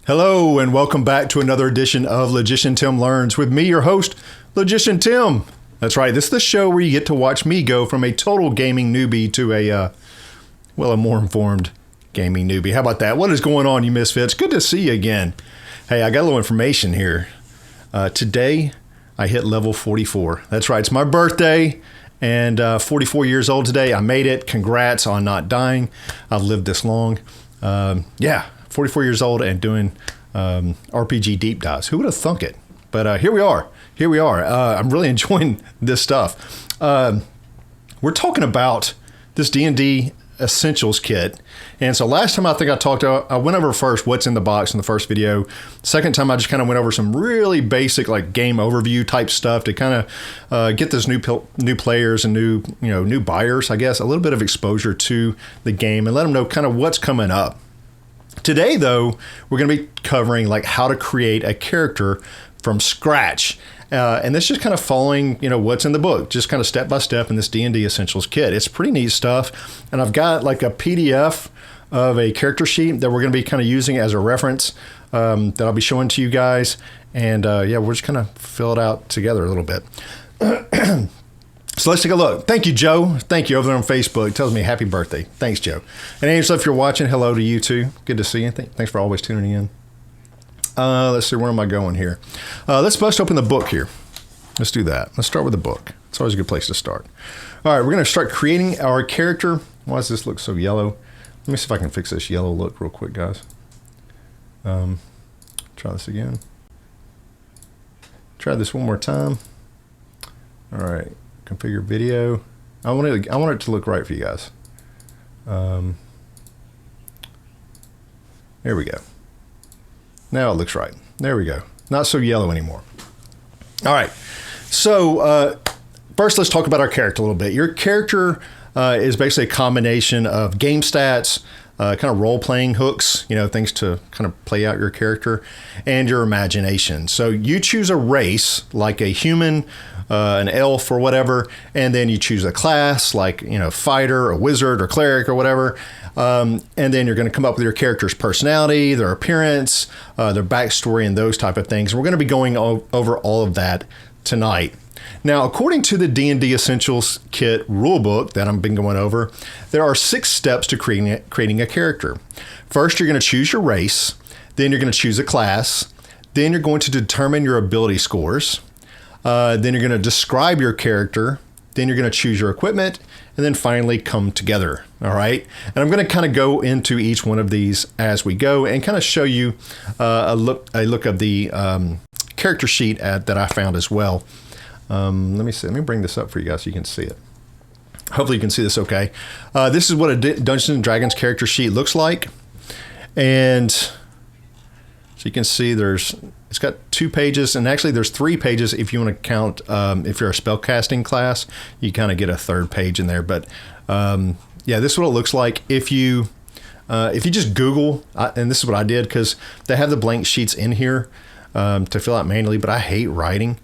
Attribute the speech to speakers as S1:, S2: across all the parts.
S1: Hello and welcome back to another edition of Logician Tim Learns with me, your host, Logician Tim. That's right, this is the show where you get to watch me go from a total gaming newbie to a more informed gaming newbie. How about that? What is going on, you misfits? Good to see you again. Hey, I got a little information here. Today, I hit level 44. That's right, it's my birthday and 44 years old today. I made it. Congrats on not dying. I've lived this long. 44 years old and doing RPG deep dives. Who would have thunk it? But here we are. I'm really enjoying this stuff. We're talking about this D&D Essentials kit. And so last time I think I went over first what's in the box in the first video. Second time I just kind of went over some really basic like game overview type stuff to kind of get those new players and new buyers, I guess, a little bit of exposure to the game and let them know kind of what's coming up. Today, though, we're going to be covering like how to create a character from scratch. And this is just kind of following, what's in the book, just kind of step by step in this D&D Essentials kit. It's pretty neat stuff. And I've got like a PDF of a character sheet that we're going to be kind of using as a reference that I'll be showing to you guys. And we're just kind of fill it out together a little bit. So let's take a look. Thank you, Joe. Thank you over there on Facebook. It tells me happy birthday. Thanks, Joe. And Angela, if you're watching, hello to you too. Good to see you. Thanks for always tuning in. Let's see, where am I going here? Let's bust open the book here. Let's do that. Let's start with the book. It's always a good place to start. All right, we're going to start creating our character. Why does this look so yellow? Let me see if I can fix this yellow look real quick, guys. Try this again. Try this one more time. All right. Configure video. I want it to look right for you guys. There we go. Now it looks right. There we go. Not so yellow anymore. All right. So first, let's talk about our character a little bit. Your character is basically a combination of game stats, kind of role-playing hooks, things to kind of play out your character, and your imagination. So you choose a race, like a human, an elf or whatever, and then you choose a class like, fighter, a wizard, or cleric, or whatever. And then you're going to come up with your character's personality, their appearance, their backstory, and those type of things. And we're going to be going over all of that tonight. Now, according to the D&D Essentials Kit rulebook that I've been going over, there are 6 steps to creating a character. First, you're going to choose your race. Then you're going to choose a class. Then you're going to determine your ability scores. Then you're going to describe your character. Then you're going to choose your equipment. And then finally come together. All right. And I'm going to kind of go into each one of these as we go and kind of show you a look of the character sheet that I found as well. Let me see. Let me bring this up for you guys so you can see it. Hopefully you can see this okay. This is what a Dungeons & Dragons character sheet looks like. And so you can see it's got 2 pages, and actually there's 3 pages if you want to count, if you're a spellcasting class, you kind of get a 3rd page in there. But this is what it looks like if you just Google, and this is what I did because they have the blank sheets in here to fill out manually, but I hate writing.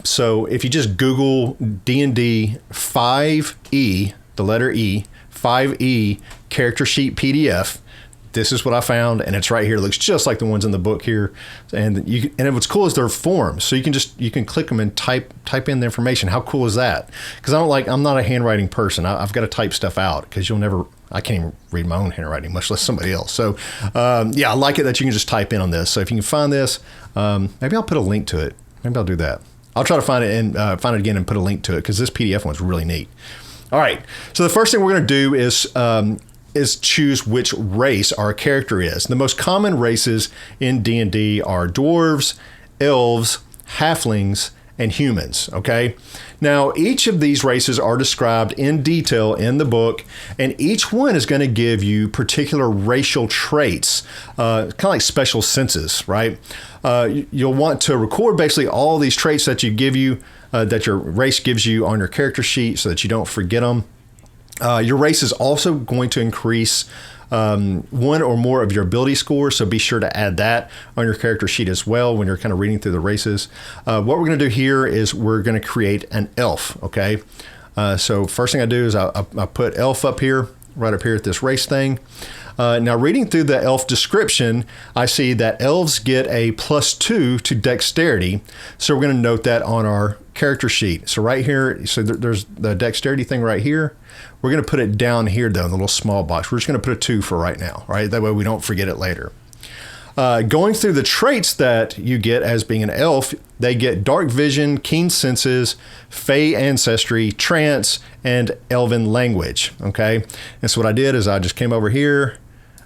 S1: So if you just Google D&D 5E, the letter E, 5E character sheet PDF, this is what I found, and it's right here. It looks just like the ones in the book here. And what's cool is they're forms, so you can click them and type in the information. How cool is that? Because I'm not a handwriting person. I've got to type stuff out because I can't even read my own handwriting, much less somebody else. So I like it that you can just type in on this. So if you can find this, maybe I'll put a link to it. Maybe I'll do that. I'll try to find it and find it again and put a link to it because this PDF one's really neat. All right. So the first thing we're going to do is choose which race our character is. The most common races in D&D are dwarves, elves, halflings, and humans, okay? Now, each of these races are described in detail in the book, and each one is going to give you particular racial traits, kind of like special senses, right? You'll want to record basically all these traits that that your race gives you on your character sheet so that you don't forget them. Your race is also going to increase one or more of your ability scores, so be sure to add that on your character sheet as well when you're kind of reading through the races. What we're going to do here is we're going to create an elf, okay? So first thing I do is I put elf up here, right up here at this race thing. Now, reading through the elf description, I see that elves get a +2 to dexterity. So we're going to note that on our character sheet. So right here, so there's the dexterity thing right here. We're going to put it down here, though, in the little small box. We're just going to put a 2 for right now, right? That way we don't forget it later. Going through the traits that you get as being an elf, they get dark vision, keen senses, fey ancestry, trance, and elven language. Okay, and so what I did is I just came over here.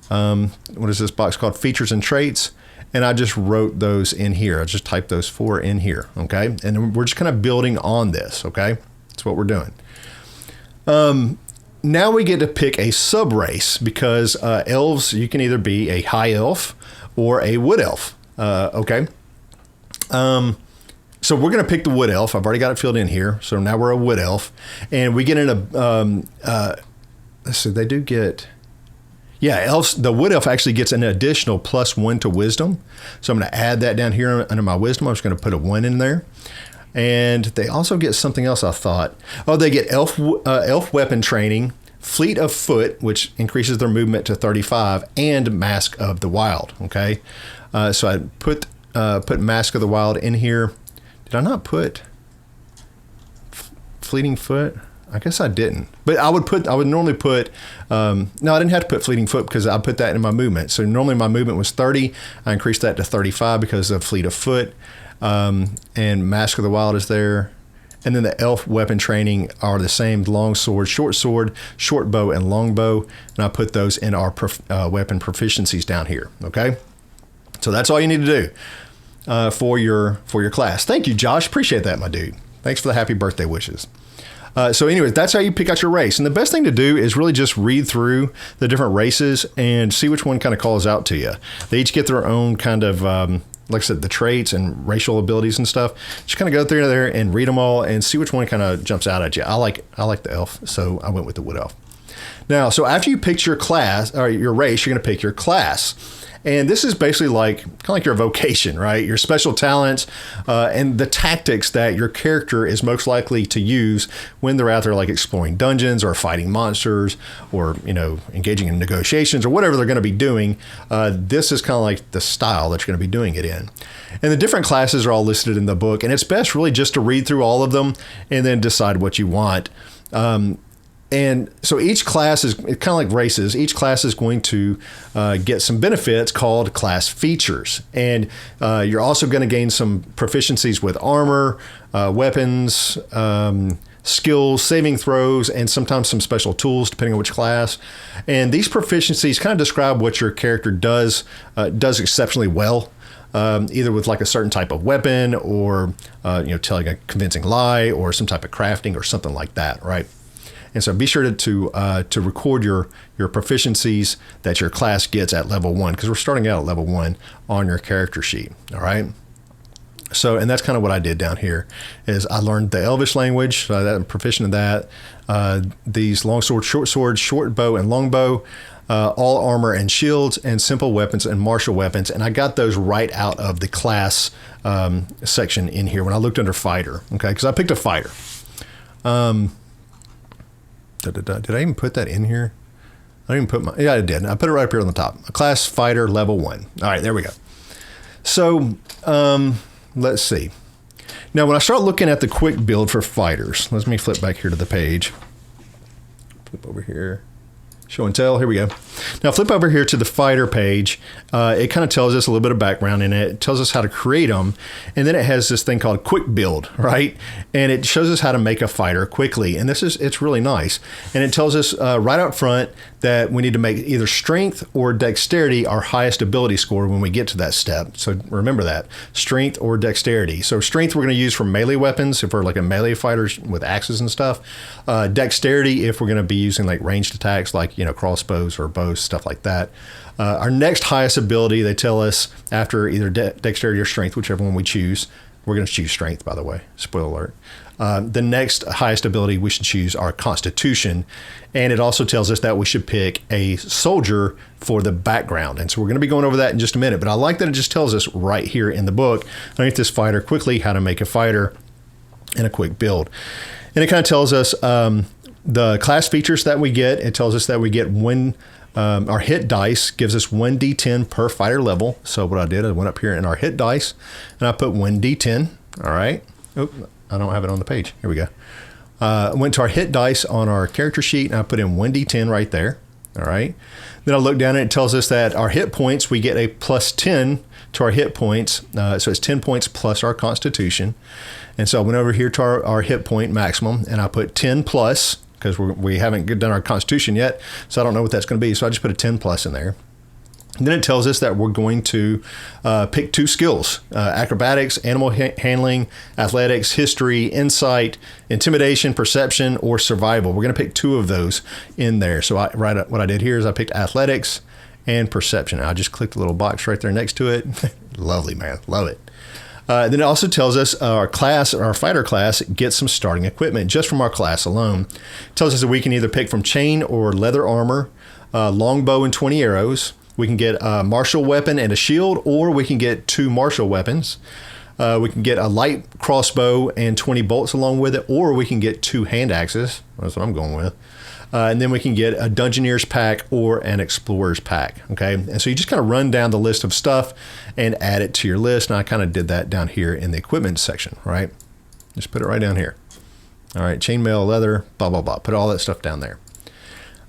S1: What is this box called? Features and traits, and I just wrote those in here. I just typed those 4 in here. Okay, and then we're just kind of building on this. Okay, that's what we're doing. Now we get to pick a sub race because elves, you can either be a high elf or a wood elf. Okay. So we're going to pick the wood elf. I've already got it filled in here. So now we're a wood elf, and we get in a, let's see, they do get, yeah, elves, the wood elf actually gets an additional +1 to wisdom. So I'm going to add that down here under my wisdom. I'm just going to put a 1 in there. And they also get something else, I thought. Oh, they get elf weapon training, fleet of foot, which increases their movement to 35, and Mask of the Wild. Okay, so I put Mask of the Wild in here. Did I not put Fleeting Foot? I guess I didn't. But I would normally put. No, I didn't have to put Fleeting Foot because I put that in my movement. So normally my movement was 30. I increased that to 35 because of Fleet of Foot, and Mask of the Wild is there. And then the elf weapon training are the same: long sword, short bow, and long bow. And I put those in our weapon proficiencies down here. Okay, so that's all you need to do for your class. Thank you, Josh. Appreciate that, my dude. Thanks for the happy birthday wishes. So anyways, that's how you pick out your race. And the best thing to do is really just read through the different races and see which one kind of calls out to you. They each get their own kind of, like I said, the traits and racial abilities and stuff. Just kind of go through there and read them all and see which one kind of jumps out at you. I like the elf, so I went with the wood elf. Now, so after you picked your class or your race, you're going to pick your class. And this is basically kind of like your vocation, right? Your special talents and the tactics that your character is most likely to use when they're out there, like exploring dungeons or fighting monsters or, engaging in negotiations or whatever they're going to be doing. This is kind of like the style that you're going to be doing it in. And the different classes are all listed in the book. And it's best really just to read through all of them and then decide what you want. And so each class is kind of like races. Each class is going to get some benefits called class features. And you're also going to gain some proficiencies with armor, weapons, skills, saving throws, and sometimes some special tools depending on which class. And these proficiencies kind of describe what your character does exceptionally well. Either with like a certain type of weapon or, telling a convincing lie or some type of crafting or something like that, right? And so be sure to record your proficiencies that your class gets at level 1, because we're starting out at level 1 on your character sheet. All right. So, and that's kind of what I did down here is I learned the Elvish language. So I'm proficient in that. These long sword, short bow, and long bow, all armor and shields, and simple weapons and martial weapons. And I got those right out of the class section in here when I looked under fighter. Okay, because I picked a fighter. Did I even put that in here? I didn't put yeah, I did. I put it right up here on the top. A class fighter level 1. All right, there we go. So let's see. Now, when I start looking at the quick build for fighters, let me flip back here to the page. Flip over here. Show and tell. Here we go. Now flip over here to the fighter page. It kind of tells us a little bit of background in it. It tells us how to create them. And then it has this thing called quick build, right? And it shows us how to make a fighter quickly. And it's really nice. And it tells us right out front that we need to make either strength or dexterity our highest ability score when we get to that step. So remember that, strength or dexterity. So strength we're going to use for melee weapons if we're like a melee fighter with axes and stuff. Dexterity if we're going to be using like ranged attacks like, crossbows or bows, stuff like that. Our next highest ability, they tell us after either dexterity or strength, whichever one we choose. We're going to choose strength, by the way. Spoiler alert. The next highest ability we should choose our constitution. And it also tells us that we should pick a soldier for the background. And so we're going to be going over that in just a minute. But I like that it just tells us right here in the book, underneath this fighter, quickly how to make a fighter and a quick build. And it kind of tells us the class features that we get. It tells us that we get one Our hit dice gives us 1d10 per fighter level. So what I did, I went up here in our hit dice and I put 1d10. All right. Oh, I don't have it on the page. Here we go. I went to our hit dice on our character sheet and I put in 1d10 right there. All right. Then I look down and it tells us that our hit points, we get a plus 10 to our hit points. So it's 10 points plus our constitution. And so I went over here to our hit point maximum and I put 10 plus because we haven't done our constitution yet. So I don't know what that's going to be. So I just put a 10 plus in there. And then it tells us that we're going to pick 2 skills, acrobatics, animal handling, athletics, history, insight, intimidation, perception, or survival. We're going to pick 2 of those in there. So what I did here is I picked athletics and perception. I just clicked a little box right there next to it. Lovely, man. Love it. Then it also tells us our fighter class gets some starting equipment just from our class alone. It tells us that we can either pick from chain or leather armor, longbow and 20 arrows. We can get a martial weapon and a shield, or we can get 2 martial weapons. We can get a light crossbow and 20 bolts along with it, or we can get 2 hand axes. That's what I'm going with. And then we can get a Dungeoneer's pack or an Explorer's pack. Okay. And so you just kind of run down the list of stuff and add it to your list. And I kind of did that down here in the equipment section, right? Just put it right down here. All right. Chainmail, leather, blah, blah, blah. Put all that stuff down there.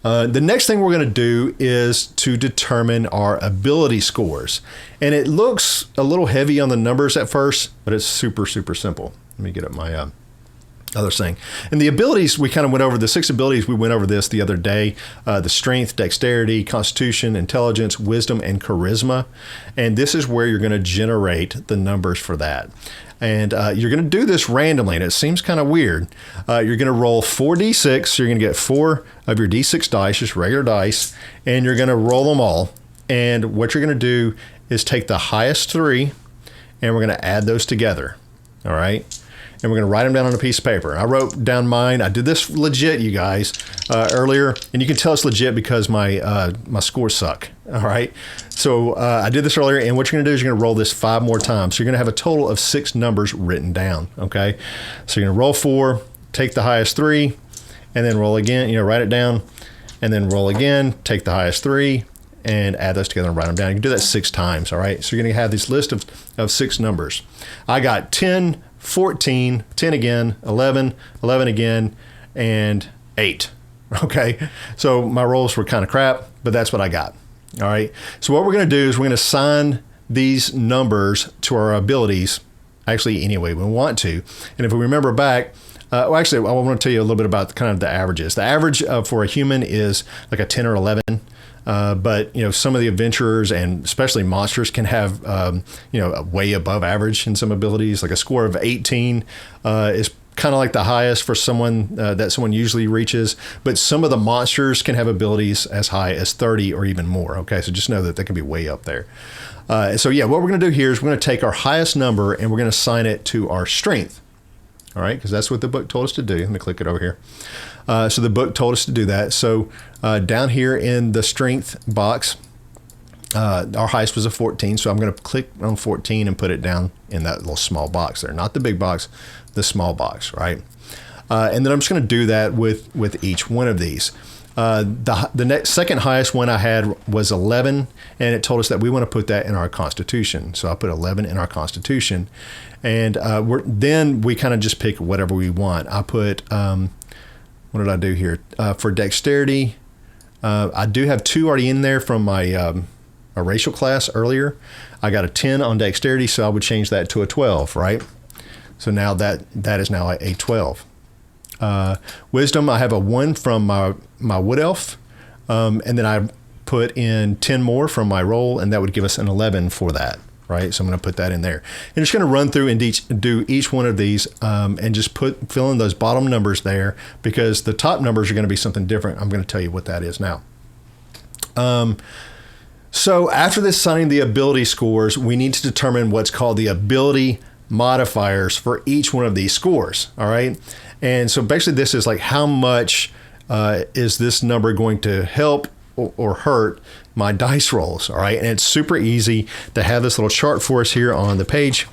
S1: The next thing we're going to do is to determine our ability scores. And it looks a little heavy on the numbers at first, but it's super, super simple. Let me get up my other thing. And the abilities, we kind of went over the 6 abilities. We went over this the other day, the strength, dexterity, constitution, intelligence, wisdom, and charisma. And this is where you're going to generate the numbers for that. And you're going to do this randomly, and it seems kind of weird. You're going to roll 4d6. So you're going to get 4 of your d6 dice, just regular dice, and you're going to roll them all. And what you're going to do is take the highest 3, and we're going to add those together. All right? And we're going to write them down on a piece of paper. I wrote down mine. I did this legit, you guys, earlier. And you can tell it's legit because my scores suck. All right. So I did this earlier. And what you're going to do is you're going to roll this 5 more times. So you're going to have a total of 6 numbers written down. Okay. So you're going to roll 4, take the highest 3, and then roll again. Write it down. And then roll again, take the highest 3, and add those together and write them down. You can do that 6 times. All right. So you're going to have this list of 6 numbers. I got 10, 14, 10 again, 11, 11 again, and 8. Okay, so my rolls were kind of crap, but that's what I got. All right, so what we're going to do is we're going to assign these numbers to our abilities, actually any way we want to. And if we remember back, actually, I want to tell you a little bit about kind of the averages. The average for a human is like a 10 or 11. But some of the adventurers and especially monsters can have way above average in some abilities. Like a score of 18 is kind of like the highest for someone that someone usually reaches. But some of the monsters can have abilities as high as 30 or even more. Okay, so just know that they can be way up there. So yeah, what we're going to do here is we're going to take our highest number and we're going to assign it to our strength. All right, because that's what the book told us to do. Let me click it over here. So the book told us to do that. So down here in the strength box, our highest was a 14. So I'm going to click on 14 and put it down in that little small box there. Not the big box, the small box, right? And then I'm just going to do that with each one of these. The second highest one I had was 11, and it told us that we want to put that in our constitution. So I put 11 in our constitution, and then we kind of just pick whatever we want. I put, what did I do here? For dexterity, I do have 2 already in there from my racial class earlier. I got a 10 on dexterity, so I would change that to a 12, right? So now that is now a 12. Wisdom, I have a 1 from my wood elf, and then I put in 10 more from my roll, and that would give us an 11 for that, right? So I'm going to put that in there. And just going to run through and do each one of these and just fill in those bottom numbers there, because the top numbers are going to be something different. I'm going to tell you what that is now. So after this assigning the ability scores, we need to determine what's called the ability modifiers for each one of these scores, all right? And so basically this is like how much is this number going to help or hurt my dice rolls, all right? And it's super easy to have this little chart for us here on the page.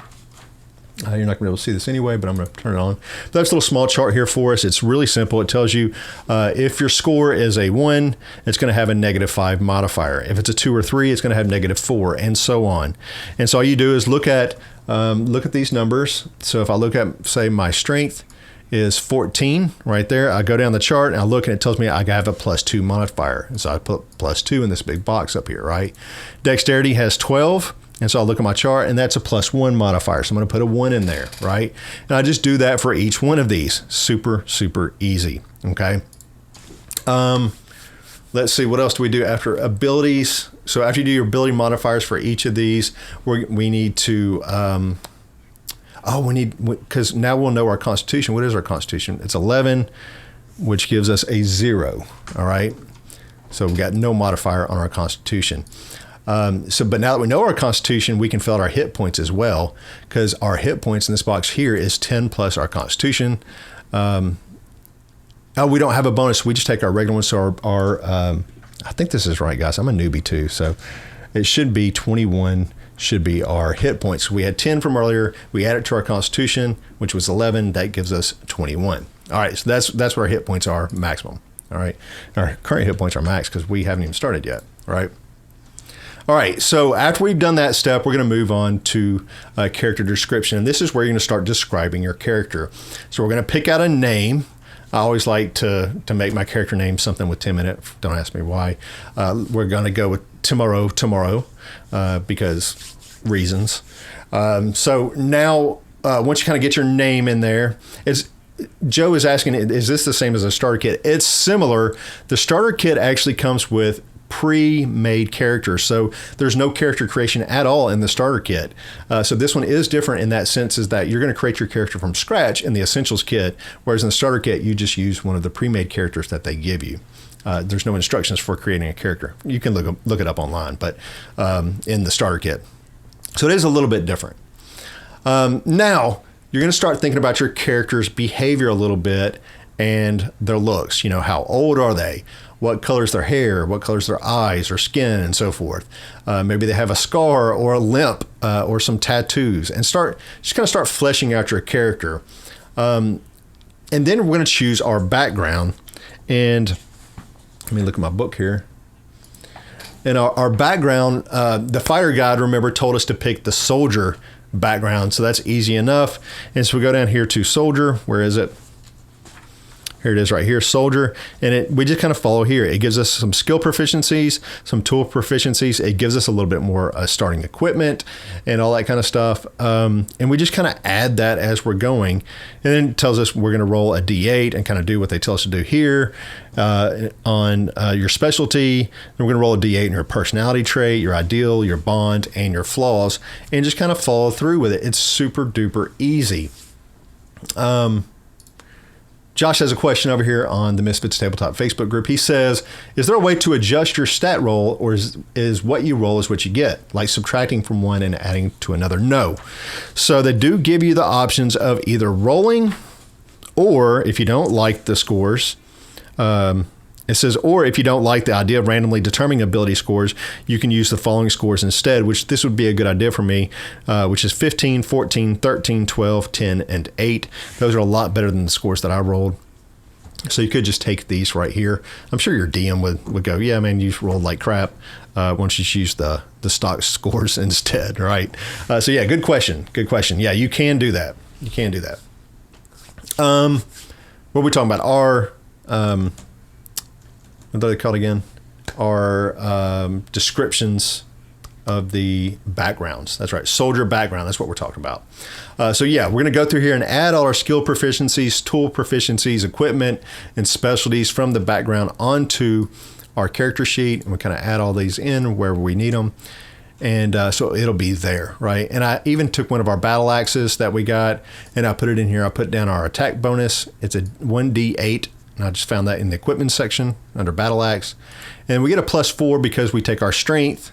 S1: You're not going to be able to see this anyway, but I'm going to turn it on. But that's a little small chart here for us. It's really simple. It tells you if your score is a 1, it's going to have a -5 modifier. If it's a 2 or 3, it's going to have -4, and so on. And so all you do is look at these numbers. So if I look at, say, my strength is 14 right there, I go down the chart and I look and it tells me I have a +2 modifier. And so I put +2 in this big box up here, right? Dexterity has 12. And so I'll look at my chart and that's a +1 modifier. So I'm going to put a 1 in there, right? And I just do that for each one of these. Super, super easy. Okay. Let's see, what else do we do after abilities? So after you do your ability modifiers for each of these, we need to, because now we'll know our constitution. What is our constitution? It's 11, which gives us a 0. All right. So we've got no modifier on our constitution. But now that we know our constitution, we can fill out our hit points as well, because our hit points in this box here is 10 plus our constitution. We don't have a bonus. We just take our regular one. So I think this is right, guys. I'm a newbie too. So it should be 21 should be our hit points. We had 10 from earlier. We add it to our constitution, which was 11. That gives us 21. All right. So that's where our hit points are maximum. All right. Our current hit points are max because we haven't even started yet. All right. All right, so after we've done that step, we're going to move on to character description. And this is where you're going to start describing your character. So we're going to pick out a name. I always like to make my character name something with Tim in it. Don't ask me why. We're going to go with Tomorrow, because reasons. So now, once you kind of get your name in there, Joe is asking, is this the same as a starter kit? It's similar. The starter kit actually comes with pre-made characters. So there's no character creation at all in the starter kit. So this one is different in that sense, is that you're going to create your character from scratch in the essentials kit, whereas in the starter kit, you just use one of the pre-made characters that they give you. There's no instructions for creating a character. You can look it up online, but in the starter kit. So it is a little bit different. Now, you're going to start thinking about your character's behavior a little bit and their looks. You know, how old are they? What color's their hair, what color's their eyes or skin, and so forth. Maybe they have a scar or a limp or some tattoos, and just kind of start fleshing out your character. And then we're going to choose our background. And let me look at my book here. And our background, the fighter guide, remember, told us to pick the soldier background. So that's easy enough. And so we go down here to soldier. Where is it? Here it is right here, soldier. And we just kind of follow here. It gives us some skill proficiencies, some tool proficiencies. It gives us a little bit more starting equipment and all that kind of stuff. And we just kind of add that as we're going. And then it tells us we're going to roll a D8 and kind of do what they tell us to do here on your specialty. And we're going to roll a D8 in your personality trait, your ideal, your bond, and your flaws, and just kind of follow through with it. It's super duper easy. Josh has a question over here on the Misfits Tabletop Facebook group. He says, is there a way to adjust your stat roll, or is what you roll is what you get, like subtracting from one and adding to another? No. So they do give you the options of either rolling, or if you don't like the scores, it says, or if you don't like the idea of randomly determining ability scores, you can use the following scores instead, which this would be a good idea for me, which is 15, 14, 13, 12, 10, and 8. Those are a lot better than the scores that I rolled. So you could just take these right here. I'm sure your DM would go, yeah, man, you rolled like crap. Why don't you just use the stock scores instead, right? So yeah, good question. Good question. Yeah, you can do that. You can do that. What are we talking about? Our... what are they called again? Are descriptions of the backgrounds. That's right. Soldier background. That's what we're talking about. So yeah, we're going to go through here and add all our skill proficiencies, tool proficiencies, equipment, and specialties from the background onto our character sheet. And we kind of add all these in wherever we need them. And so it'll be there, right? And I even took one of our battle axes that we got and I put it in here. I put down our attack bonus. It's a 1d8. And I just found that in the equipment section under battle axe. And we get a +4 because we take our strength.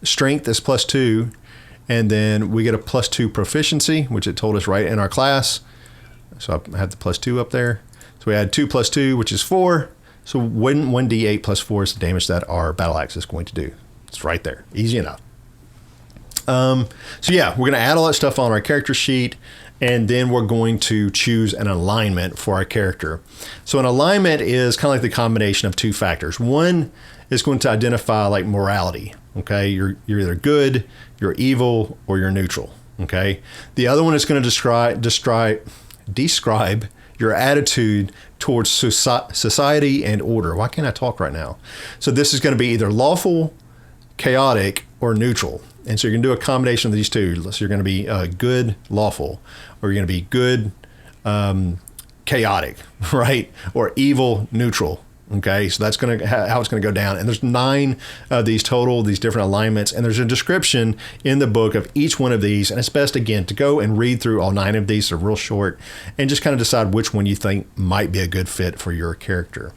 S1: Strength is +2. And then we get a +2 proficiency, which it told us right in our class. So I have the +2 up there. So we add 2 + 2, which is 4. So 1d8 + 4 is the damage that our battle axe is going to do. It's right there. Easy enough. So yeah, we're going to add all that stuff on our character sheet, and then we're going to choose an alignment for our character. So an alignment is kind of like the combination of two factors. One is going to identify like morality. Okay, you're either good, you're evil, or you're neutral. Okay, the other one is going to describe your attitude towards society and order. Why can't I talk right now? So this is going to be either lawful, chaotic, or neutral. And so you're going to do a combination of these two. So you're going to be good, lawful, or you're going to be good, chaotic, right? Or evil, neutral. Okay, so that's going to how it's going to go down. And there's 9 of these total, these different alignments. And there's a description in the book of each one of these. And it's best, again, to go and read through all 9 of these. They're real short. And just kind of decide which one you think might be a good fit for your character.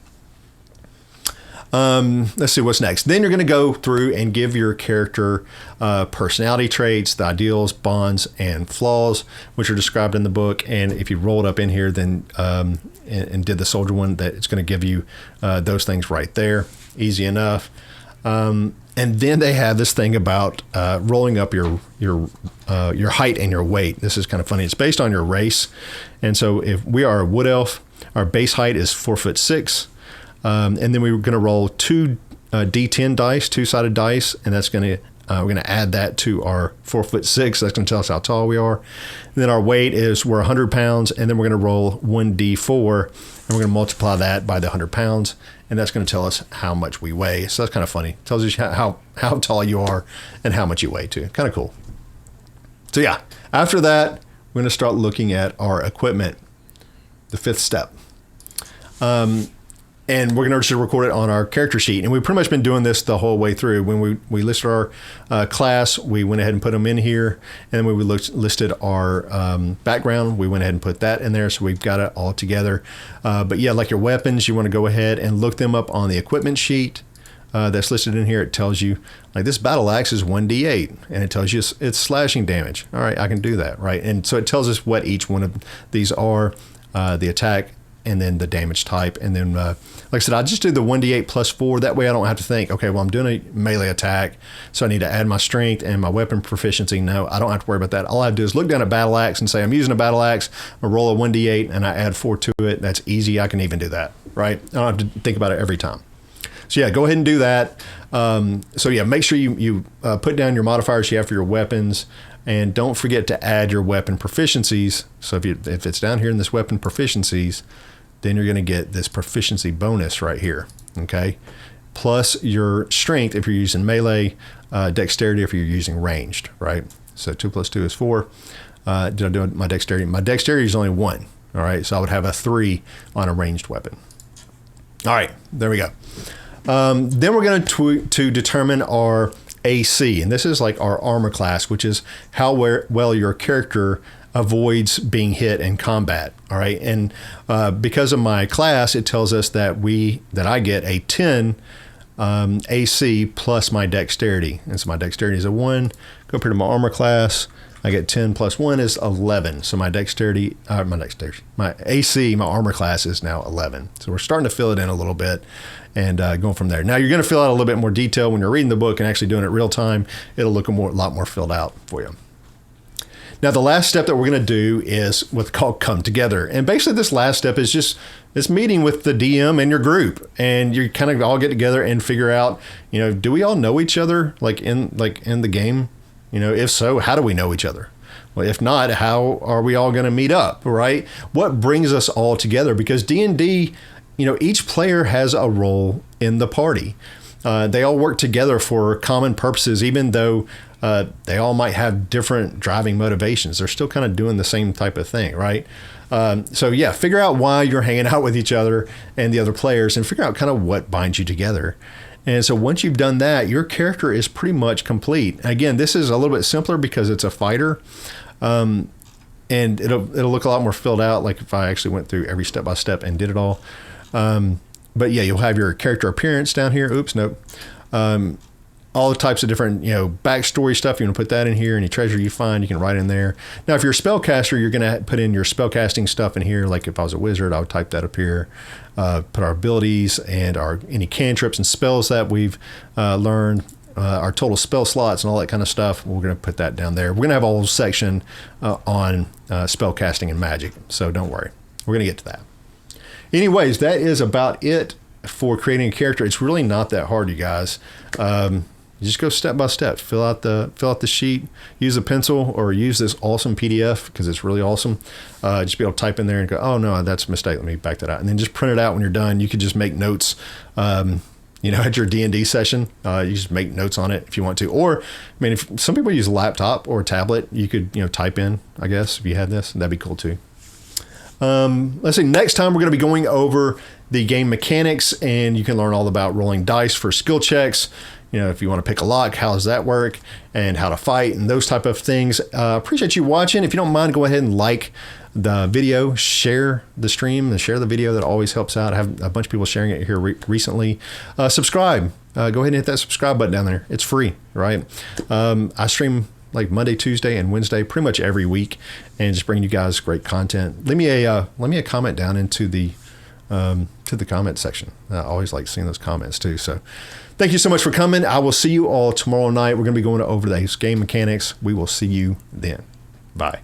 S1: Let's see what's next. Then you're going to go through and give your character personality traits, the ideals, bonds, and flaws, which are described in the book. And if you roll it up in here, then and did the soldier one, that it's going to give you those things right there. Easy enough. And then they have this thing about rolling up your height and your weight. This is kind of funny. It's based on your race. And so if we are a wood elf, our base height is 4'6". And then we're going to roll 2 D10 dice, 2-sided dice, and that's going to we're going to add that to our 4'6". That's going to tell us how tall we are. And then our weight is we're 100 pounds, and then we're going to roll 1d4, and we're going to multiply that by the 100 pounds, and that's going to tell us how much we weigh. So that's kind of funny. It tells us how tall you are and how much you weigh too. Kind of cool. So yeah, after that, we're going to start looking at our equipment, the 5th step. And we're going to just record it on our character sheet. And we've pretty much been doing this the whole way through. When we listed our class, we went ahead and put them in here. And then when we listed our background, we went ahead and put that in there. So we've got it all together. But yeah, like your weapons, you want to go ahead and look them up on the equipment sheet that's listed in here. It tells you, like, this battle axe is 1d8. And it tells you it's slashing damage. All right, I can do that, right? And so it tells us what each one of these are, the attack, and then the damage type. And then, like I said, I just do the 1d8 plus 4. That way I don't have to think, okay, well, I'm doing a melee attack, so I need to add my strength and my weapon proficiency. No, I don't have to worry about that. All I have to do is look down at battle axe and say, I'm using a battle axe. I roll a 1d8 and I add 4 to it. That's easy. I can even do that, right? I don't have to think about it every time. So yeah, go ahead and do that. So yeah, make sure you put down your modifiers you have for your weapons. And don't forget to add your weapon proficiencies. So if it's down here in this weapon proficiencies, then you're going to get this proficiency bonus right here, okay? Plus your strength if you're using melee, dexterity if you're using ranged, right? So 2 plus 2 is 4. Did I do my dexterity? My dexterity is only 1, all right? So I would have a 3 on a ranged weapon. All right, there we go. Then we're going to determine our AC, and this is like our armor class, which is how well your character avoids being hit in combat. All right. And because of my class, it tells us that I get a 10 AC plus my dexterity. And so my dexterity is a 1. Compared to my armor class, I get 10 plus 1 is 11. So my AC, my armor class is now 11. So we're starting to fill it in a little bit and going from there. Now you're going to fill out a little bit more detail when you're reading the book and actually doing it real time. It'll look a lot more filled out for you. Now, the last step that we're going to do is what's called come together. And basically this last step is just this meeting with the DM and your group. And you kind of all get together and figure out, do we all know each other like in the game? If so, how do we know each other? Well, if not, how are we all going to meet up, right? What brings us all together? Because D&D, each player has a role in the party. They all work together for common purposes, even though they all might have different driving motivations. They're still kind of doing the same type of thing, right? So yeah, figure out why you're hanging out with each other and the other players, and figure out kind of what binds you together. And so once you've done that, your character is pretty much complete. Again, this is a little bit simpler because it's a fighter, and it'll look a lot more filled out, like if I actually went through every step by step and did it all. But yeah, you'll have your character appearance down here. Oops, nope. All the types of different, backstory stuff. You want to put that in here. Any treasure you find, you can write in there. Now, if you're a spellcaster, you're going to put in your spellcasting stuff in here. Like if I was a wizard, I would type that up here. Put our abilities and any cantrips and spells that we've learned. our total spell slots and all that kind of stuff. We're going to put that down there. We're going to have a whole section on spell casting and magic. So don't worry. We're going to get to that. Anyways, that is about it for creating a character. It's really not that hard, you guys. You just go step by step. Fill out the sheet. Use a pencil or use this awesome PDF because it's really awesome. Just be able to type in there and go, oh no, that's a mistake. Let me back that out, and then just print it out when you're done. You could just make notes. At your D&D session, you just make notes on it if you want to. Or, I mean, if some people use a laptop or a tablet, you could type in. I guess if you had this, that'd be cool too. Let's see. Next time we're going to be going over the game mechanics, and you can learn all about rolling dice for skill checks. If you want to pick a lock, how does that work, and how to fight, and those type of things. Appreciate you watching. If you don't mind, go ahead and like the video, share the stream, and share the video. That always helps out. I have a bunch of people sharing it here recently. Subscribe. Go ahead and hit that subscribe button down there. It's free, right? I stream like Monday, Tuesday, and Wednesday pretty much every week, and just bring you guys great content. Leave me a comment down into the comment section. I always like seeing those comments too. So thank you so much for coming. I will see you all tomorrow night. We're going to be going over those game mechanics. We will see you then. Bye.